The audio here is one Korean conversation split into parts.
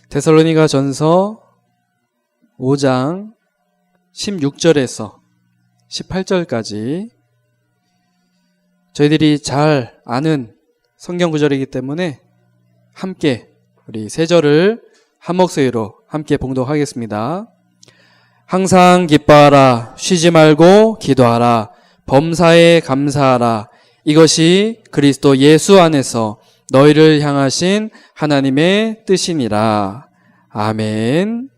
데살로니가 전서 5장 16절에서 18절까지 저희들이 잘 아는 성경 구절이기 때문에 함께 우리 세 절을 한 목소리로 함께 봉독하겠습니다. 항상 기뻐하라, 쉬지 말고 기도하라, 범사에 감사하라. 이것이 그리스도 예수 안에서 너희를 향하신 하나님의 뜻이니라. 아멘.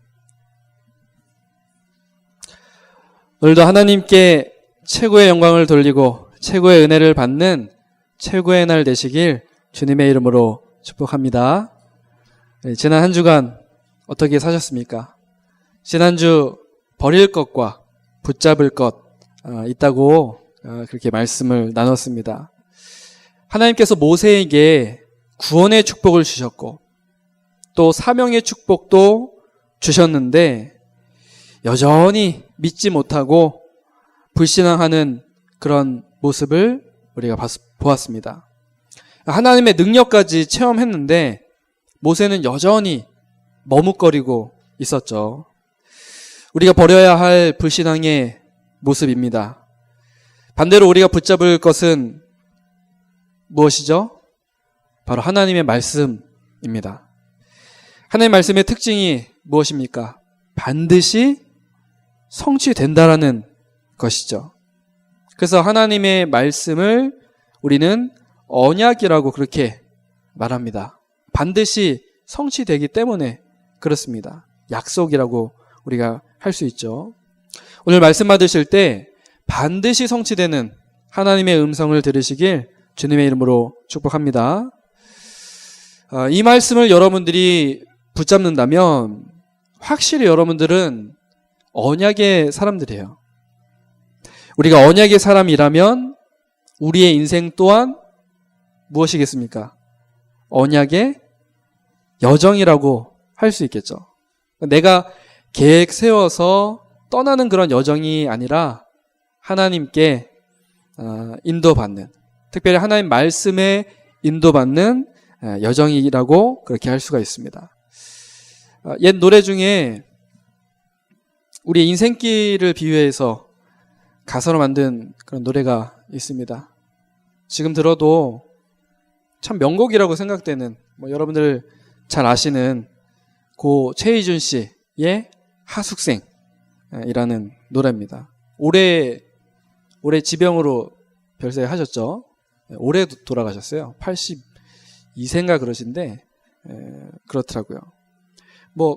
오늘도 하나님께 최고의 영광을 돌리고 최고의 은혜를 받는 최고의 날 되시길 주님의 이름으로 축복합니다. 지난 한 주간 어떻게 사셨습니까? 지난주 버릴 것과 붙잡을 것 있다고 그렇게 말씀을 나눴습니다. 하나님께서 모세에게 구원의 축복을 주셨고 또 사명의 축복도 주셨는데 여전히 믿지 못하고 불신앙하는 그런 모습을 우리가 보았습니다. 하나님의 능력까지 체험했는데 모세는 여전히 머뭇거리고 있었죠. 우리가 버려야 할 불신앙의 모습입니다. 반대로 우리가 붙잡을 것은 무엇이죠? 바로 하나님의 말씀입니다. 하나님의 말씀의 특징이 무엇입니까? 반드시 성취된다라는 것이죠. 그래서 하나님의 말씀을 우리는 언약이라고 그렇게 말합니다. 반드시 성취되기 때문에 그렇습니다. 약속이라고 우리가 할 수 있죠. 오늘 말씀 받으실 때 반드시 성취되는 하나님의 음성을 들으시길 주님의 이름으로 축복합니다. 이 말씀을 여러분들이 붙잡는다면 확실히 여러분들은 언약의 사람들이에요. 우리가 언약의 사람이라면 우리의 인생 또한 무엇이겠습니까? 언약의 여정이라고 할 수 있겠죠. 내가 계획 세워서 떠나는 그런 여정이 아니라 하나님께 인도받는, 특별히 하나님 말씀에 인도받는 여정이라고 그렇게 할 수가 있습니다. 옛 노래 중에 우리 인생길을 비유해서 가사로 만든 그런 노래가 있습니다. 지금 들어도 참 명곡이라고 생각되는, 여러분들 잘 아시는 고 최희준 씨의 하숙생이라는 노래입니다. 올해 지병으로 별세하셨죠. 올해 돌아가셨어요. 82세인가 그러신데 그렇더라고요.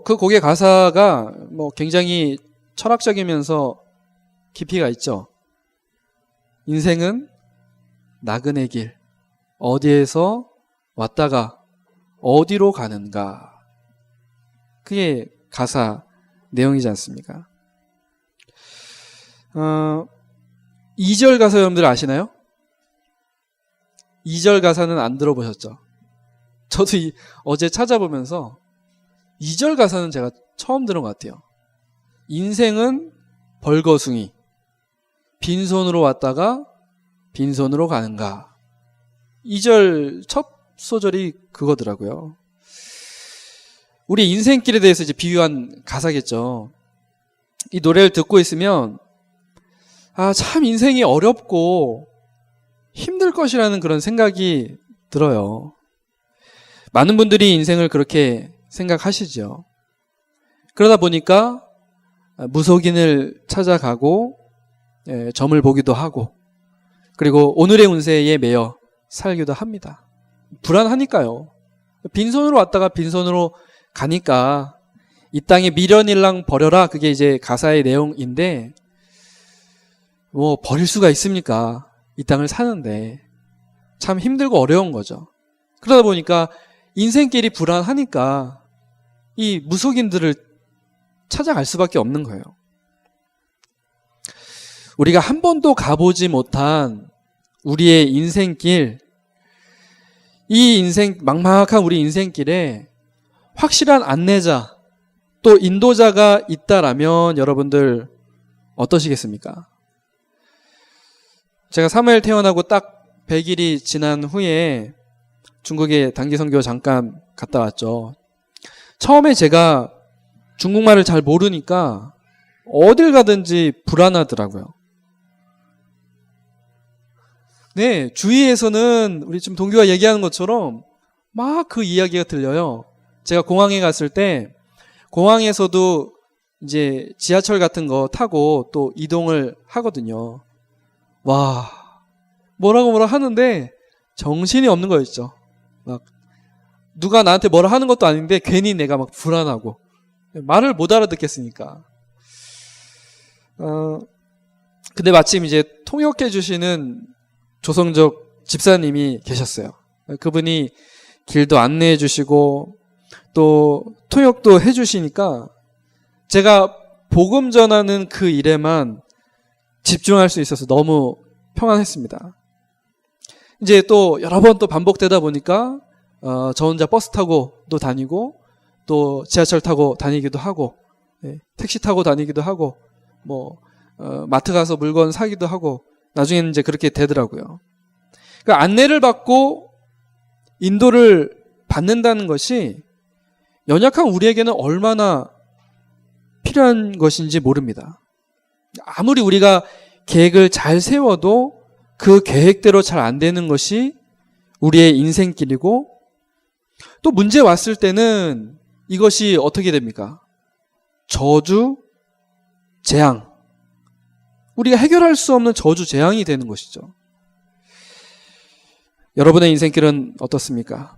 그 곡의 가사가 굉장히 철학적이면서 깊이가 있죠. 인생은 나그네 길, 어디에서 왔다가 어디로 가는가. 그게 가사 내용이지 않습니까? 2절 가사 여러분들 아시나요? 2절 가사는 안 들어보셨죠? 저도 어제 찾아보면서 2절 가사는 제가 처음 들은 것 같아요. 인생은 벌거숭이, 빈손으로 왔다가 빈손으로 가는가. 2절 첫 소절이 그거더라고요. 우리 인생길에 대해서 이제 비유한 가사겠죠. 이 노래를 듣고 있으면 참 인생이 어렵고 힘들 것이라는 그런 생각이 들어요. 많은 분들이 인생을 그렇게 생각하시죠. 그러다 보니까 무속인을 찾아가고 점을 보기도 하고 그리고 오늘의 운세에 매여 살기도 합니다. 불안하니까요. 빈손으로 왔다가 빈손으로 가니까 이 땅에 미련일랑 버려라. 그게 이제 가사의 내용인데 버릴 수가 있습니까? 이 땅을 사는데 참 힘들고 어려운 거죠. 그러다 보니까 인생길이 불안하니까 이 무속인들을 찾아갈 수밖에 없는 거예요. 우리가 한 번도 가보지 못한 우리의 인생길, 이 막막한 우리 인생길에 확실한 안내자 또 인도자가 있다라면 여러분들 어떠시겠습니까? 제가 사무엘 태어나고 딱 100일이 지난 후에 중국에 단기 선교 잠깐 갔다 왔죠. 처음에 제가 중국말을 잘 모르니까 어딜 가든지 불안하더라고요. 네, 주위에서는 우리 지금 동규가 얘기하는 것처럼 막 그 이야기가 들려요. 제가 공항에 갔을 때 공항에서도 이제 지하철 같은 거 타고 또 이동을 하거든요. 와, 뭐라고 하는데 정신이 없는 거였죠. 막 누가 나한테 뭐라 하는 것도 아닌데 괜히 내가 막 불안하고 말을 못 알아듣겠으니까. 근데 마침 이제 통역해 주시는 조성적 집사님이 계셨어요. 그분이 길도 안내해 주시고 또 통역도 해 주시니까 제가 복음 전하는 그 일에만 집중할 수 있어서 너무 평안했습니다. 이제 또 여러 번 또 반복되다 보니까 저 혼자 버스 타고 또 다니고 또 지하철 타고 다니기도 하고 택시 타고 다니기도 하고 마트 가서 물건 사기도 하고 나중에는 이제 그렇게 되더라고요. 그러니까 안내를 받고 인도를 받는다는 것이 연약한 우리에게는 얼마나 필요한 것인지 모릅니다. 아무리 우리가 계획을 잘 세워도 그 계획대로 잘 안 되는 것이 우리의 인생길이고 또 문제 왔을 때는 이것이 어떻게 됩니까? 저주, 재앙. 우리가 해결할 수 없는 저주, 재앙이 되는 것이죠. 여러분의 인생길은 어떻습니까?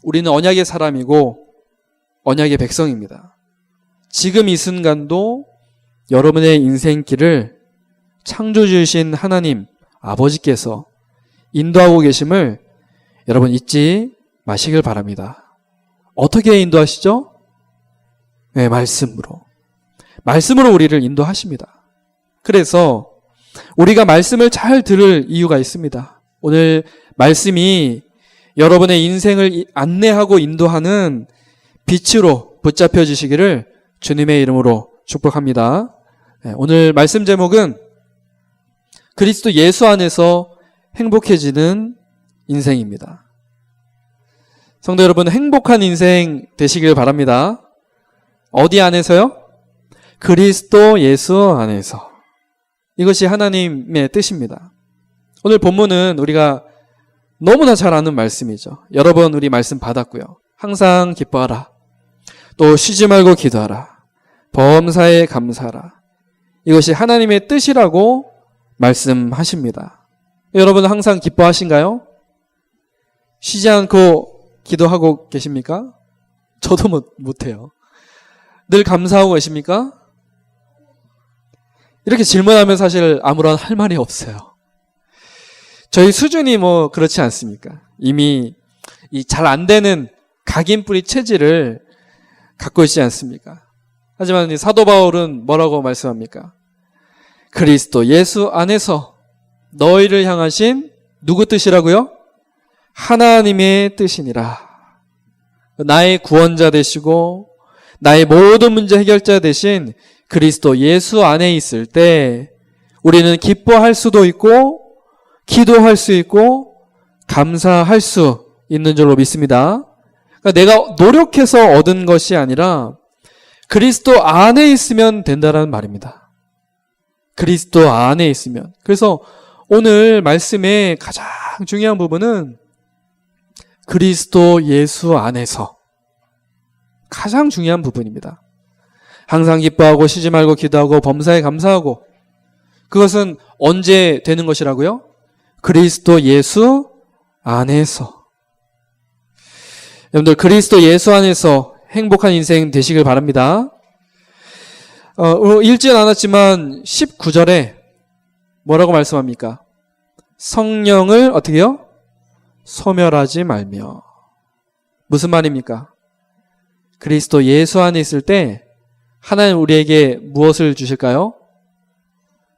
우리는 언약의 사람이고 언약의 백성입니다. 지금 이 순간도 여러분의 인생길을 창조주이신 하나님 아버지께서 인도하고 계심을 여러분 잊지 마시길 바랍니다. 어떻게 인도하시죠? 네, 말씀으로. 말씀으로 우리를 인도하십니다. 그래서 우리가 말씀을 잘 들을 이유가 있습니다. 오늘 말씀이 여러분의 인생을 안내하고 인도하는 빛으로 붙잡혀 주시기를 주님의 이름으로 축복합니다. 오늘 말씀 제목은 그리스도 예수 안에서 행복해지는 인생입니다. 성도 여러분, 행복한 인생 되시길 바랍니다. 어디 안에서요? 그리스도 예수 안에서. 이것이 하나님의 뜻입니다. 오늘 본문은 우리가 너무나 잘 아는 말씀이죠. 여러 번 우리 말씀 받았고요. 항상 기뻐하라. 또 쉬지 말고 기도하라. 범사에 감사하라. 이것이 하나님의 뜻이라고 말씀하십니다. 여러분 항상 기뻐하신가요? 쉬지 않고 기도하고 계십니까? 저도 못해요. 늘 감사하고 계십니까? 이렇게 질문하면 사실 아무런 할 말이 없어요. 저희 수준이 그렇지 않습니까? 이미 이 잘 안 되는 각인뿌리 체질을 갖고 있지 않습니까? 하지만 이 사도 바울은 뭐라고 말씀합니까? 그리스도 예수 안에서 너희를 향하신 누구 뜻이라고요? 하나님의 뜻이니라. 나의 구원자 되시고 나의 모든 문제 해결자 되신 그리스도 예수 안에 있을 때 우리는 기뻐할 수도 있고 기도할 수 있고 감사할 수 있는 줄로 믿습니다. 그러니까 내가 노력해서 얻은 것이 아니라 그리스도 안에 있으면 된다는 말입니다. 그리스도 안에 있으면. 그래서 오늘 말씀의 가장 중요한 부분은 그리스도 예수 안에서 가장 중요한 부분입니다. 항상 기뻐하고 쉬지 말고 기도하고 범사에 감사하고 그것은 언제 되는 것이라고요? 그리스도 예수 안에서. 여러분들 그리스도 예수 안에서 행복한 인생 되시길 바랍니다. 읽진 않았지만 19절에 뭐라고 말씀합니까? 성령을 어떻게 해요? 소멸하지 말며. 무슨 말입니까? 그리스도 예수 안에 있을 때 하나님 우리에게 무엇을 주실까요?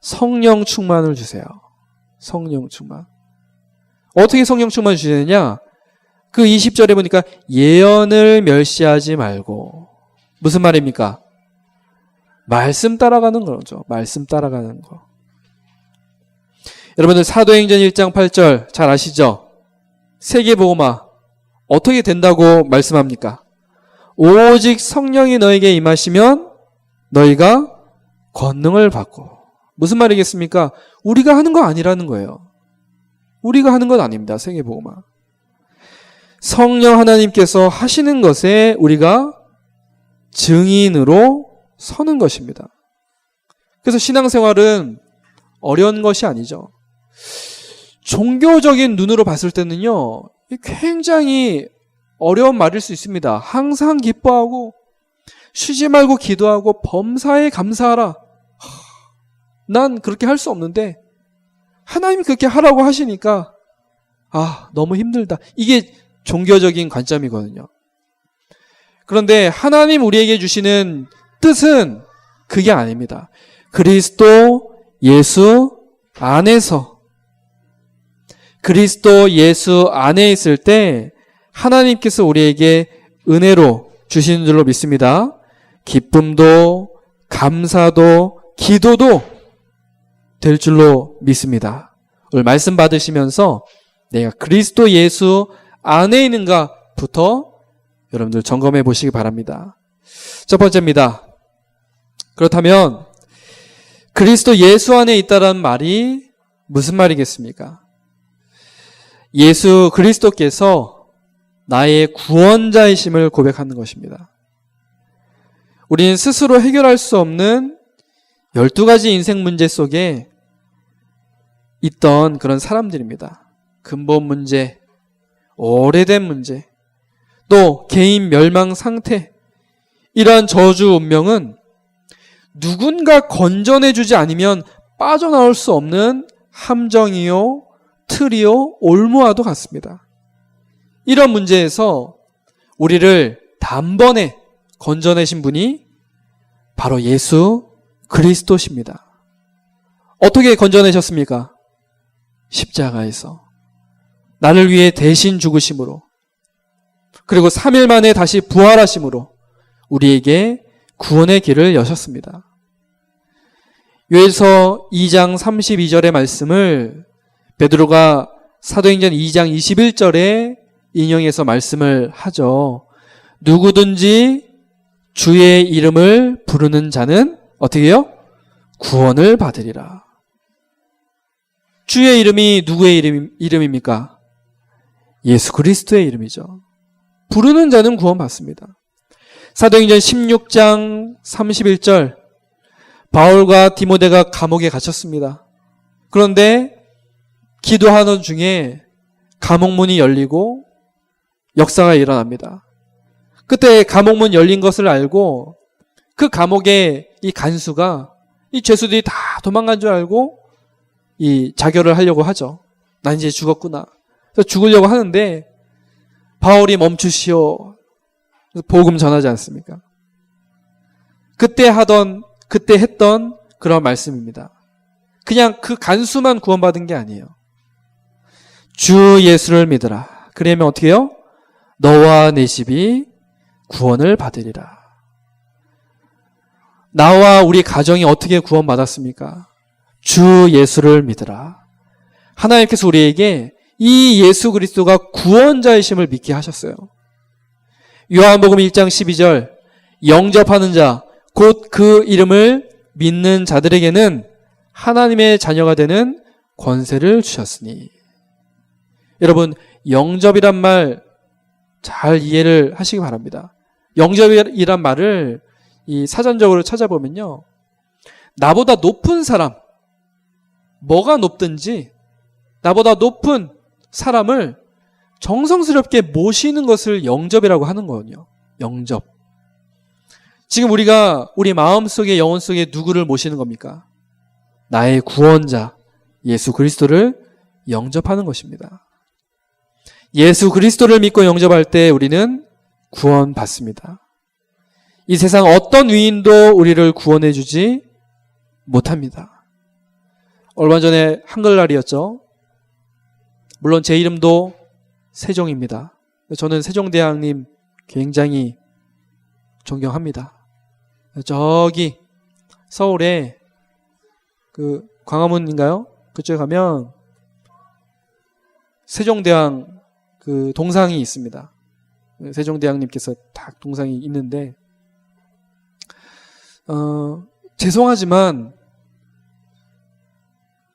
성령 충만을 주세요. 성령 충만. 어떻게 성령 충만 주시느냐? 그 20절에 보니까 예언을 멸시하지 말고. 무슨 말입니까? 말씀 따라가는 거죠. 말씀 따라가는 거. 여러분들 사도행전 1장 8절 잘 아시죠? 세계복음화 어떻게 된다고 말씀합니까? 오직 성령이 너에게 임하시면 너희가 권능을 받고. 무슨 말이겠습니까? 우리가 하는 거 아니라는 거예요. 우리가 하는 건 아닙니다. 세계복음화. 성령 하나님께서 하시는 것에 우리가 증인으로 서는 것입니다. 그래서 신앙생활은 어려운 것이 아니죠. 종교적인 눈으로 봤을 때는요, 굉장히 어려운 말일 수 있습니다. 항상 기뻐하고 쉬지 말고 기도하고 범사에 감사하라. 난 그렇게 할 수 없는데 하나님이 그렇게 하라고 하시니까 너무 힘들다. 이게 종교적인 관점이거든요. 그런데 하나님 우리에게 주시는 뜻은 그게 아닙니다. 그리스도 예수 안에서, 그리스도 예수 안에 있을 때 하나님께서 우리에게 은혜로 주시는 줄로 믿습니다. 기쁨도 감사도 기도도 될 줄로 믿습니다. 오늘 말씀 받으시면서 내가 그리스도 예수 안에 있는가부터 여러분들 점검해 보시기 바랍니다. 첫 번째입니다. 그렇다면 그리스도 예수 안에 있다라는 말이 무슨 말이겠습니까? 예수 그리스도께서 나의 구원자이심을 고백하는 것입니다. 우리는 스스로 해결할 수 없는 12가지 인생 문제 속에 있던 그런 사람들입니다. 근본 문제, 오래된 문제, 또 개인 멸망 상태, 이러한 저주 운명은 누군가 건져내주지 않으면 빠져나올 수 없는 함정이요, 틀이요, 올무와도 같습니다. 이런 문제에서 우리를 단번에 건져내신 분이 바로 예수 그리스도십니다. 어떻게 건져내셨습니까? 십자가에서 나를 위해 대신 죽으심으로, 그리고 3일 만에 다시 부활하심으로 우리에게 구원의 길을 여셨습니다. 요엘서 2장 32절의 말씀을 베드로가 사도행전 2장 21절에 인용해서 말씀을 하죠. 누구든지 주의 이름을 부르는 자는 어떻게 해요? 구원을 받으리라. 주의 이름이 누구의 이름입니까? 예수 그리스도의 이름이죠. 부르는 자는 구원받습니다. 사도행전 16장 31절, 바울과 디모데가 감옥에 갇혔습니다. 그런데 기도하는 중에 감옥문이 열리고 역사가 일어납니다. 그때 감옥문 열린 것을 알고 그 감옥의 이 간수가 이 죄수들이 다 도망간 줄 알고 이 자결을 하려고 하죠. 난 이제 죽었구나. 그래서 죽으려고 하는데 바울이 멈추시오. 그래서 복음 전하지 않습니까? 그때 했던 그런 말씀입니다. 그냥 그 간수만 구원받은 게 아니에요. 주 예수를 믿으라. 그러면 어떻게 해요? 너와 내 집이 구원을 받으리라. 나와 우리 가정이 어떻게 구원받았습니까? 주 예수를 믿으라. 하나님께서 우리에게 이 예수 그리스도가 구원자이심을 믿게 하셨어요. 요한복음 1장 12절, 영접하는 자, 곧 그 이름을 믿는 자들에게는 하나님의 자녀가 되는 권세를 주셨으니. 여러분, 영접이란 말 잘 이해를 하시기 바랍니다. 영접이란 말을 이 사전적으로 찾아보면요, 나보다 높은 사람, 뭐가 높든지 나보다 높은 사람을 정성스럽게 모시는 것을 영접이라고 하는 거거든요. 영접. 지금 우리가 우리 마음속에, 영혼 속에 누구를 모시는 겁니까? 나의 구원자 예수 그리스도를 영접하는 것입니다. 예수 그리스도를 믿고 영접할 때 우리는 구원받습니다. 이 세상 어떤 위인도 우리를 구원해 주지 못합니다. 얼마 전에 한글날이었죠. 물론 제 이름도 세종입니다. 저는 세종대왕님 굉장히 존경합니다. 저기 서울에 그 광화문인가요? 그쪽에 가면 세종대왕 그 동상이 있습니다. 세종대왕님께서 딱 동상이 있는데, 죄송하지만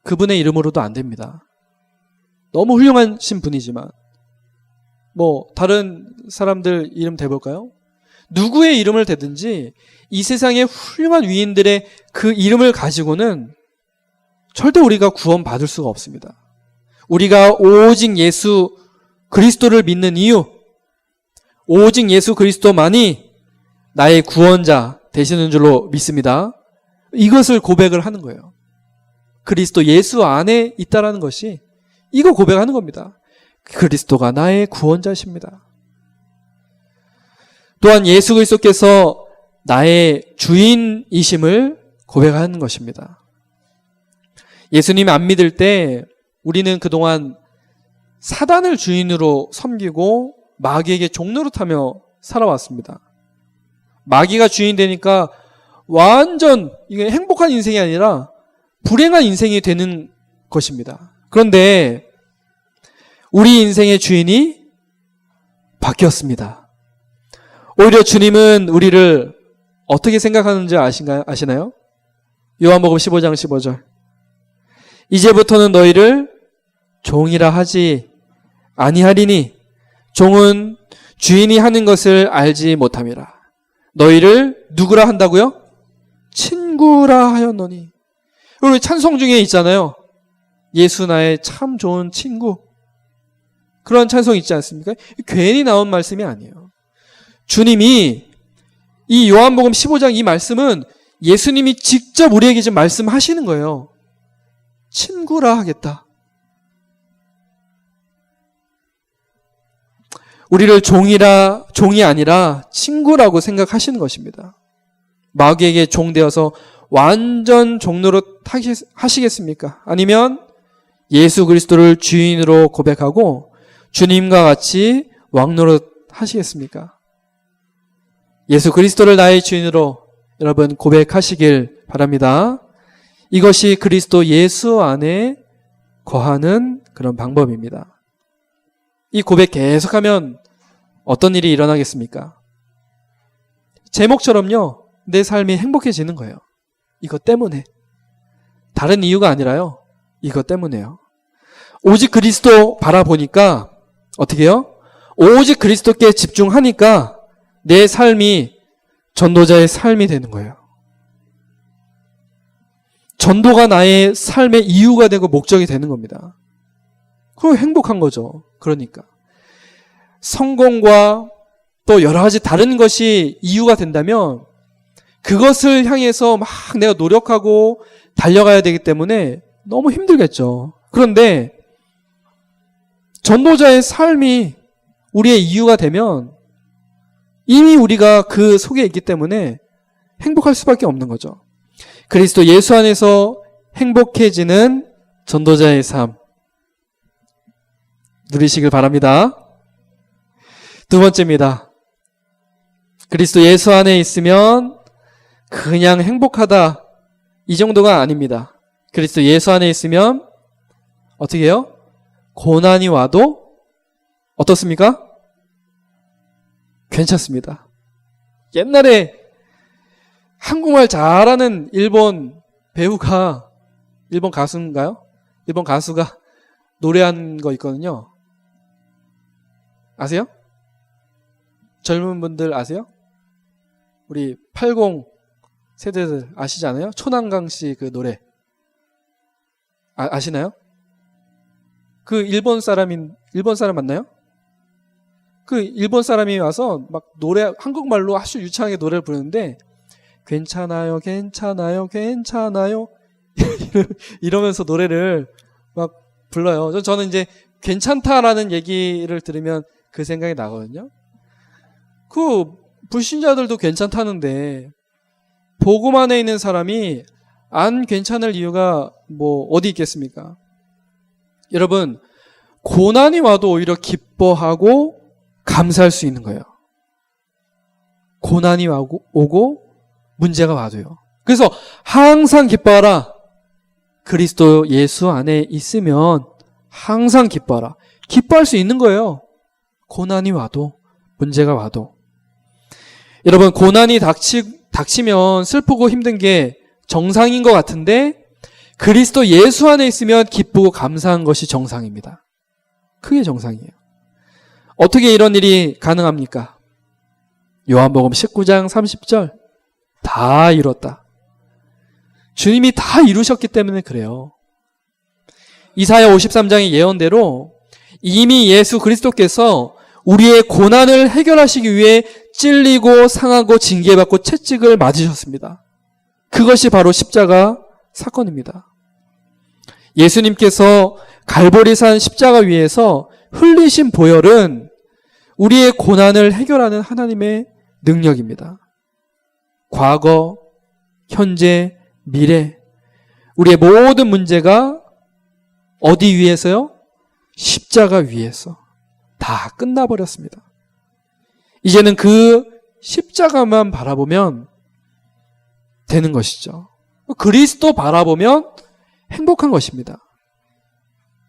그분의 이름으로도 안 됩니다. 너무 훌륭하신 분이지만. 다른 사람들 이름 대볼까요? 누구의 이름을 대든지 이 세상의 훌륭한 위인들의 그 이름을 가지고는 절대 우리가 구원받을 수가 없습니다. 우리가 오직 예수 그리스도를 믿는 이유, 오직 예수 그리스도만이 나의 구원자 되시는 줄로 믿습니다. 이것을 고백을 하는 거예요. 그리스도 예수 안에 있다라는 것이 이거 고백하는 겁니다. 그리스도가 나의 구원자십니다. 또한 예수 그리스도께서 나의 주인이심을 고백하는 것입니다. 예수님 안 믿을 때 우리는 그동안 사단을 주인으로 섬기고 마귀에게 종노릇하며 살아왔습니다. 마귀가 주인 되니까 완전 이게 행복한 인생이 아니라 불행한 인생이 되는 것입니다. 그런데 우리 인생의 주인이 바뀌었습니다. 오히려 주님은 우리를 어떻게 생각하는지 아시나요? 요한복음 15장 15절. 이제부터는 너희를 종이라 하지 아니하리니 종은 주인이 하는 것을 알지 못함이라. 너희를 누구라 한다고요? 친구라 하였노니. 우리 찬송 중에 있잖아요. 예수 나의 참 좋은 친구. 그런 찬송 있지 않습니까? 괜히 나온 말씀이 아니에요. 주님이 이 요한복음 15장 이 말씀은 예수님이 직접 우리에게 지금 말씀하시는 거예요. 친구라 하겠다. 우리를 종이 아니라 친구라고 생각하시는 것입니다. 마귀에게 종되어서 완전 종노릇 하시겠습니까? 아니면 예수 그리스도를 주인으로 고백하고 주님과 같이 왕노릇 하시겠습니까? 예수 그리스도를 나의 주인으로 여러분 고백하시길 바랍니다. 이것이 그리스도 예수 안에 거하는 그런 방법입니다. 이 고백 계속하면 어떤 일이 일어나겠습니까? 제목처럼요, 내 삶이 행복해지는 거예요. 이것 때문에. 다른 이유가 아니라요, 이것 때문에요. 오직 그리스도 바라보니까 어떻게 해요? 오직 그리스도께 집중하니까 내 삶이 전도자의 삶이 되는 거예요. 전도가 나의 삶의 이유가 되고 목적이 되는 겁니다. 그럼 행복한 거죠. 그러니까. 성공과 또 여러 가지 다른 것이 이유가 된다면 그것을 향해서 막 내가 노력하고 달려가야 되기 때문에 너무 힘들겠죠. 그런데 전도자의 삶이 우리의 이유가 되면 이미 우리가 그 속에 있기 때문에 행복할 수밖에 없는 거죠. 그리스도 예수 안에서 행복해지는 전도자의 삶 누리시길 바랍니다. 두 번째입니다. 그리스도 예수 안에 있으면 그냥 행복하다 이 정도가 아닙니다. 그리스도 예수 안에 있으면 어떻게 해요? 고난이 와도 어떻습니까? 괜찮습니다. 옛날에 한국말 잘하는 일본 배우가, 일본 가수인가요? 일본 가수가 노래한 거 있거든요. 아세요? 젊은 분들 아세요? 우리 80 세대들 아시지 않아요? 초난강 씨 그 노래. 아시나요? 그 일본 사람 맞나요? 그 일본 사람이 와서 막 노래, 한국말로 아주 유창하게 노래를 부르는데, 괜찮아요, 괜찮아요, 괜찮아요. 이러면서 노래를 막 불러요. 저는 이제 괜찮다라는 얘기를 들으면 그 생각이 나거든요. 그 불신자들도 괜찮다는데 복음 안에 있는 사람이 안 괜찮을 이유가 뭐 어디 있겠습니까? 여러분, 고난이 와도 오히려 기뻐하고 감사할 수 있는 거예요. 고난이 오고 문제가 와도요. 그래서 항상 기뻐하라. 그리스도 예수 안에 있으면 항상 기뻐하라. 기뻐할 수 있는 거예요. 고난이 와도, 문제가 와도. 여러분, 고난이 닥치면 슬프고 힘든 게 정상인 것 같은데 그리스도 예수 안에 있으면 기쁘고 감사한 것이 정상입니다. 그게 정상이에요. 어떻게 이런 일이 가능합니까? 요한복음 19장 30절 다 이뤘다. 주님이 다 이루셨기 때문에 그래요. 이사야 53장의 예언대로 이미 예수 그리스도께서 우리의 고난을 해결하시기 위해 찔리고 상하고 징계받고 채찍을 맞으셨습니다. 그것이 바로 십자가 사건입니다. 예수님께서 갈보리산 십자가 위에서 흘리신 보혈은 우리의 고난을 해결하는 하나님의 능력입니다. 과거, 현재, 미래, 우리의 모든 문제가 어디 위에서요? 십자가 위에서 다 끝나버렸습니다. 이제는 그 십자가만 바라보면 되는 것이죠. 그리스도 바라보면 행복한 것입니다.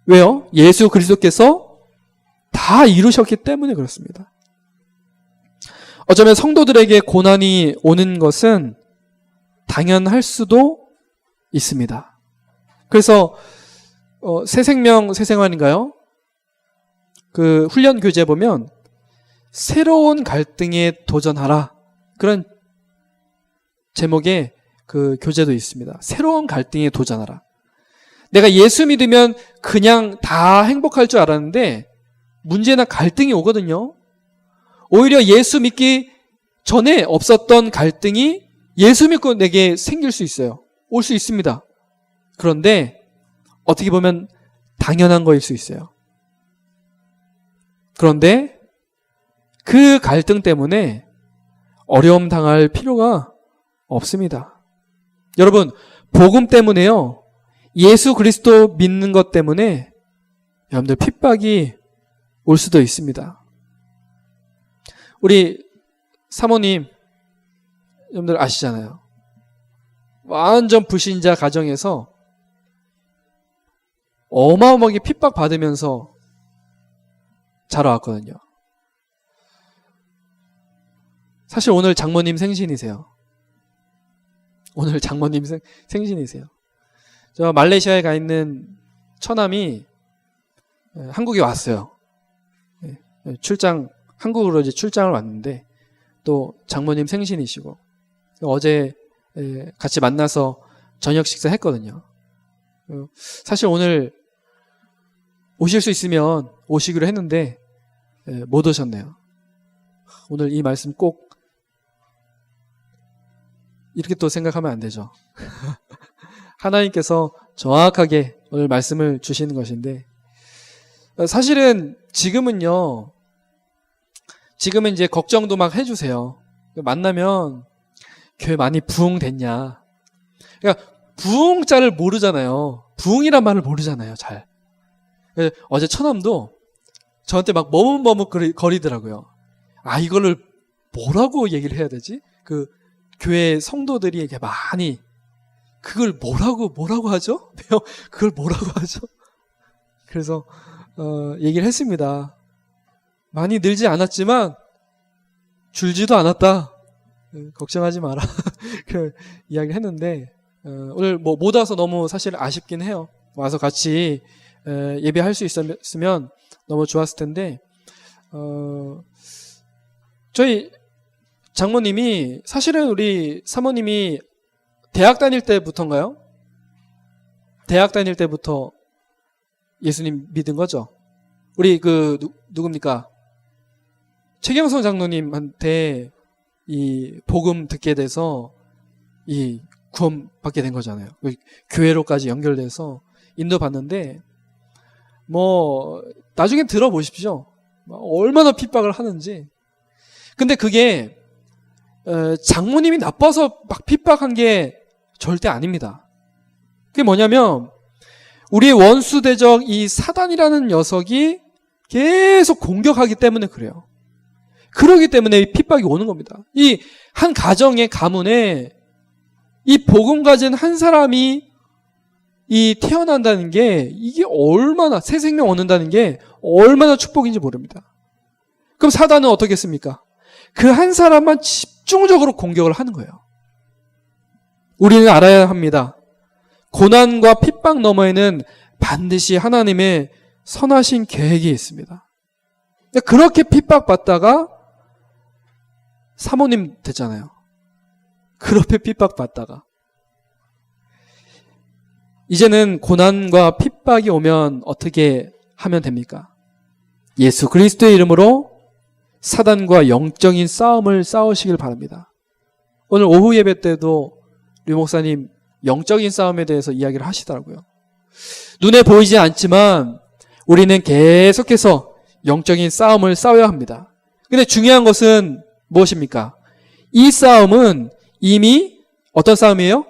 왜요? 예수 그리스도께서 다 이루셨기 때문에 그렇습니다. 어쩌면 성도들에게 고난이 오는 것은 당연할 수도 있습니다. 그래서 새생명 새생활인가요? 그 훈련 교재 보면 새로운 갈등에 도전하라, 그런 제목의 그 교재도 있습니다. 새로운 갈등에 도전하라. 내가 예수 믿으면 그냥 다 행복할 줄 알았는데 문제나 갈등이 오거든요. 오히려 예수 믿기 전에 없었던 갈등이 예수 믿고 내게 생길 수 있어요. 올 수 있습니다. 그런데 어떻게 보면 당연한 거일 수 있어요. 그런데 그 갈등 때문에 어려움 당할 필요가 없습니다. 여러분, 복음 때문에요, 예수 그리스도 믿는 것 때문에 여러분들 핍박이 올 수도 있습니다. 우리 사모님 여러분들 아시잖아요. 완전 불신자 가정에서 어마어마하게 핍박받으면서 자라왔거든요. 사실 오늘 장모님 생신이세요. 오늘 장모님 생신이세요. 저 말레이시아에 가 있는 처남이 한국에 왔어요. 한국으로 이제 출장을 왔는데 또 장모님 생신이시고 어제 같이 만나서 저녁 식사 했거든요. 사실 오늘 오실 수 있으면 오시기로 했는데 못 오셨네요. 오늘 이 말씀 꼭 이렇게 또 생각하면 안 되죠. 하나님께서 정확하게 오늘 말씀을 주시는 것인데, 사실은 지금은 이제 걱정도 막 해주세요. 만나면 교회 많이 부흥됐냐. 그러니까 부흥자를 모르잖아요. 부흥이란 말을 모르잖아요, 잘. 어제 처남도 저한테 막 머뭇머뭇 거리더라고요. 아, 이거를 뭐라고 얘기를 해야 되지? 그 교회 성도들이 이렇게 많이 그걸 뭐라고 하죠? 그걸 뭐라고 하죠? 그래서 얘기를 했습니다. 많이 늘지 않았지만 줄지도 않았다. 걱정하지 마라. 그 이야기를 했는데 오늘 못 와서 너무 사실 아쉽긴 해요. 와서 같이 예배할 수 있으면 너무 좋았을 텐데 저희 장모님이, 사실은 우리 사모님이 대학 다닐 때부터인가요? 대학 다닐 때부터 예수님 믿은 거죠? 우리 누굽니까? 최경성 장로님한테 이 복음 듣게 돼서 이 구원 받게 된 거잖아요. 교회로까지 연결돼서 인도받는데 나중에 들어보십시오. 얼마나 핍박을 하는지. 근데 그게 장모님이 나빠서 막 핍박한 게 절대 아닙니다. 그게 뭐냐면 우리의 원수대적 이 사단이라는 녀석이 계속 공격하기 때문에 그래요. 그러기 때문에 이 핍박이 오는 겁니다. 이 한 가정의 가문에 이 복음 가진 한 사람이 이 태어난다는 게 이게 얼마나, 새 생명 얻는다는 게 얼마나 축복인지 모릅니다. 그럼 사단은 어떻게 했습니까? 그 한 사람만 집중적으로 공격을 하는 거예요. 우리는 알아야 합니다. 고난과 핍박 너머에는 반드시 하나님의 선하신 계획이 있습니다. 그렇게 핍박받다가 사모님 됐잖아요. 그렇게 핍박받다가 이제는 고난과 핍박이 오면 어떻게 하면 됩니까? 예수 그리스도의 이름으로 사단과 영적인 싸움을 싸우시길 바랍니다. 오늘 오후 예배 때도 류 목사님 영적인 싸움에 대해서 이야기를 하시더라고요. 눈에 보이지 않지만 우리는 계속해서 영적인 싸움을 싸워야 합니다. 근데 중요한 것은 무엇입니까? 이 싸움은 이미 어떤 싸움이에요?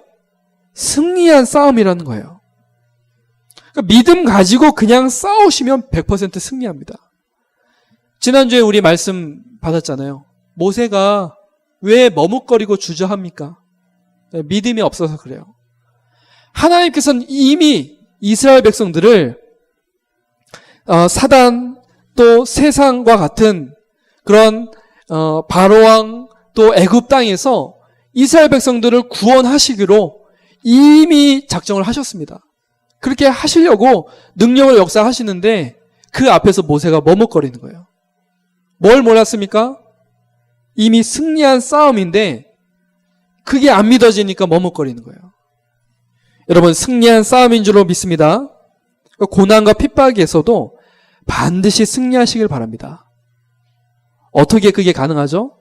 승리한 싸움이라는 거예요. 그러니까 믿음 가지고 그냥 싸우시면 100% 승리합니다. 지난주에 우리 말씀 받았잖아요. 모세가 왜 머뭇거리고 주저합니까? 믿음이 없어서 그래요. 하나님께서는 이미 이스라엘 백성들을 사단 또 세상과 같은 그런 바로왕 또 애굽 땅에서 이스라엘 백성들을 구원하시기로 이미 작정을 하셨습니다. 그렇게 하시려고 능력을 역사하시는데 그 앞에서 모세가 머뭇거리는 거예요. 뭘 몰랐습니까? 이미 승리한 싸움인데 그게 안 믿어지니까 머뭇거리는 거예요. 여러분, 승리한 싸움인 줄로 믿습니다. 고난과 핍박에서도 반드시 승리하시길 바랍니다. 어떻게 그게 가능하죠?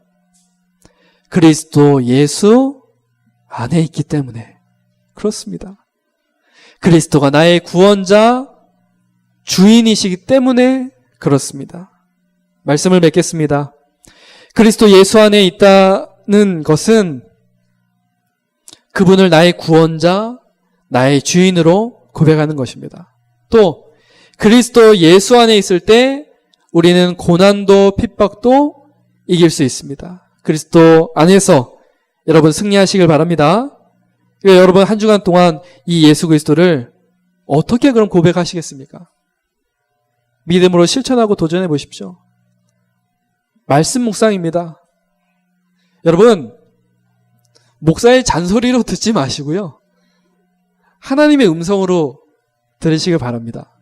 그리스도 예수 안에 있기 때문에 그렇습니다. 그리스도가 나의 구원자, 주인이시기 때문에 그렇습니다. 말씀을 맺겠습니다. 그리스도 예수 안에 있다는 것은 그분을 나의 구원자, 나의 주인으로 고백하는 것입니다. 또 그리스도 예수 안에 있을 때 우리는 고난도 핍박도 이길 수 있습니다. 그리스도 안에서 여러분 승리하시길 바랍니다. 그러니까 여러분 한 주간 동안 이 예수 그리스도를 어떻게 그럼 고백하시겠습니까? 믿음으로 실천하고 도전해 보십시오. 말씀 묵상입니다. 여러분, 목사의 잔소리로 듣지 마시고요. 하나님의 음성으로 들으시길 바랍니다.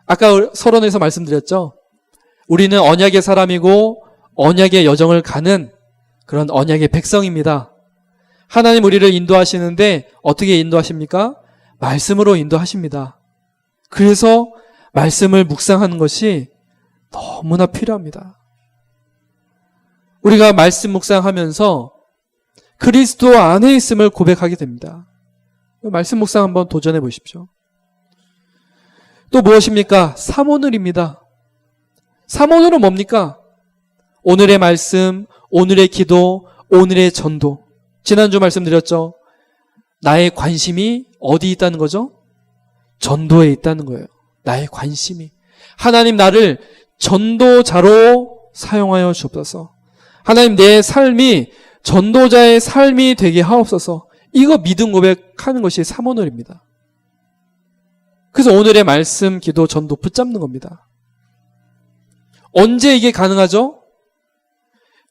아까 서론에서 말씀드렸죠. 우리는 언약의 사람이고 언약의 여정을 가는 그런 언약의 백성입니다. 하나님 우리를 인도하시는데 어떻게 인도하십니까? 말씀으로 인도하십니다. 그래서 말씀을 묵상하는 것이 너무나 필요합니다. 우리가 말씀 묵상하면서 그리스도 안에 있음을 고백하게 됩니다. 말씀 묵상 한번 도전해 보십시오. 또 무엇입니까? 삼오늘입니다. 삼오늘은 뭡니까? 오늘의 말씀, 오늘의 기도, 오늘의 전도. 지난주 말씀드렸죠. 나의 관심이 어디 있다는 거죠? 전도에 있다는 거예요. 나의 관심이. 하나님 나를 전도자로 사용하여 주옵소서. 하나님 내 삶이 전도자의 삶이 되게 하옵소서. 이거 믿음 고백하는 것이 삼오늘입니다. 그래서 오늘의 말씀, 기도, 전도 붙잡는 겁니다. 언제 이게 가능하죠?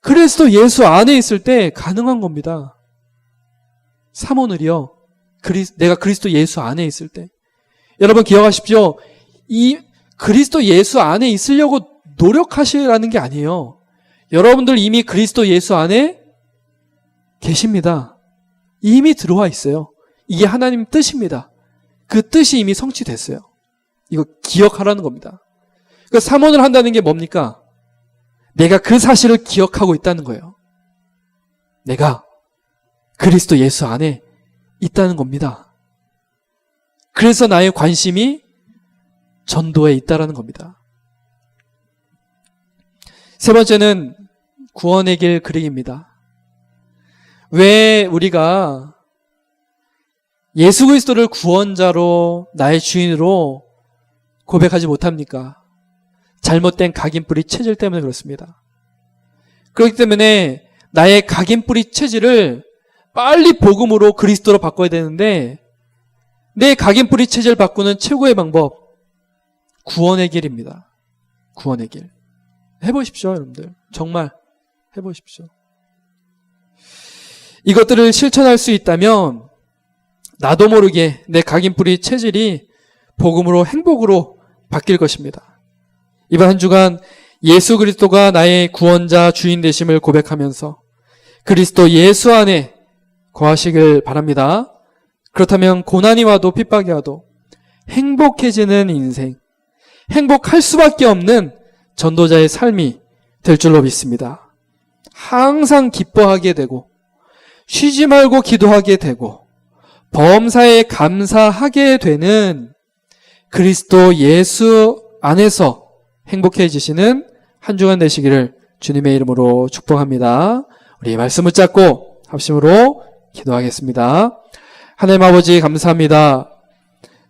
그리스도 예수 안에 있을 때 가능한 겁니다. 삼오늘이요. 내가 그리스도 예수 안에 있을 때. 여러분 기억하십시오. 이 그리스도 예수 안에 있으려고 노력하시라는 게 아니에요. 여러분들 이미 그리스도 예수 안에 계십니다. 이미 들어와 있어요. 이게 하나님 뜻입니다. 그 뜻이 이미 성취됐어요. 이거 기억하라는 겁니다. 그러니까 삼원을 한다는 게 뭡니까? 내가 그 사실을 기억하고 있다는 거예요. 내가 그리스도 예수 안에 있다는 겁니다. 그래서 나의 관심이 전도에 있다라는 겁니다. 세 번째는 구원의 길 그리기입니다. 왜 우리가 예수 그리스도를 구원자로 나의 주인으로 고백하지 못합니까? 잘못된 각인뿌리 체질 때문에 그렇습니다. 그렇기 때문에 나의 각인뿌리 체질을 빨리 복음으로 그리스도로 바꿔야 되는데 내 각인뿌리 체질을 바꾸는 최고의 방법 구원의 길입니다. 구원의 길. 해보십시오, 여러분들. 정말 해보십시오. 이것들을 실천할 수 있다면 나도 모르게 내 각인뿌리 체질이 복음으로 행복으로 바뀔 것입니다. 이번 한 주간 예수 그리스도가 나의 구원자 주인 되심을 고백하면서 그리스도 예수 안에 거하시길 바랍니다. 그렇다면 고난이 와도 핍박이 와도 행복해지는 인생, 행복할 수밖에 없는 전도자의 삶이 될 줄로 믿습니다. 항상 기뻐하게 되고 쉬지 말고 기도하게 되고 범사에 감사하게 되는 그리스도 예수 안에서 행복해지시는 한 주간 되시기를 주님의 이름으로 축복합니다. 우리 말씀 붙잡고 합심으로 기도하겠습니다. 하나님 아버지 감사합니다.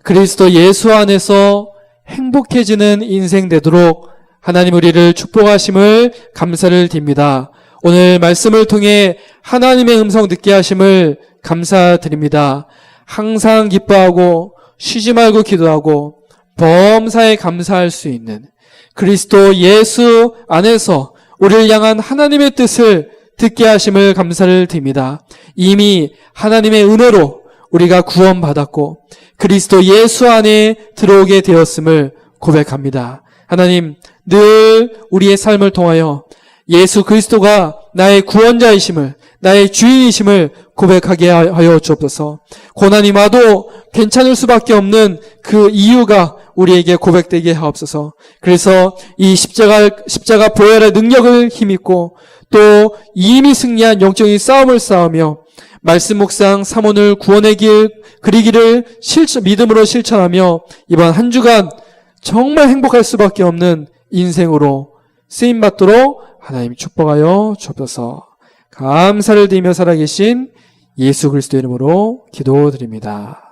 그리스도 예수 안에서 행복해지는 인생 되도록 하나님 우리를 축복하심을 감사를 드립니다. 오늘 말씀을 통해 하나님의 음성 듣게 하심을 감사드립니다. 항상 기뻐하고 쉬지 말고 기도하고 범사에 감사할 수 있는 그리스도 예수 안에서 우리를 향한 하나님의 뜻을 듣게 하심을 감사를 드립니다. 이미 하나님의 은혜로 우리가 구원받았고 그리스도 예수 안에 들어오게 되었음을 고백합니다. 하나님, 늘 우리의 삶을 통하여 예수 그리스도가 나의 구원자이심을, 나의 주인이심을 고백하게 하여 주옵소서. 고난이 와도 괜찮을 수밖에 없는 그 이유가 우리에게 고백되게 하옵소서. 그래서 이 십자가 보혈의 능력을 힘입고 또 이미 승리한 영적인 싸움을 싸우며 말씀 묵상 사모를 구원의 길 그리기를 믿음으로 실천하며 이번 한 주간 정말 행복할 수밖에 없는 인생으로 쓰임받도록 하나님 축복하여 주옵소서. 감사를 드리며 살아계신 예수 그리스도 이름으로 기도드립니다.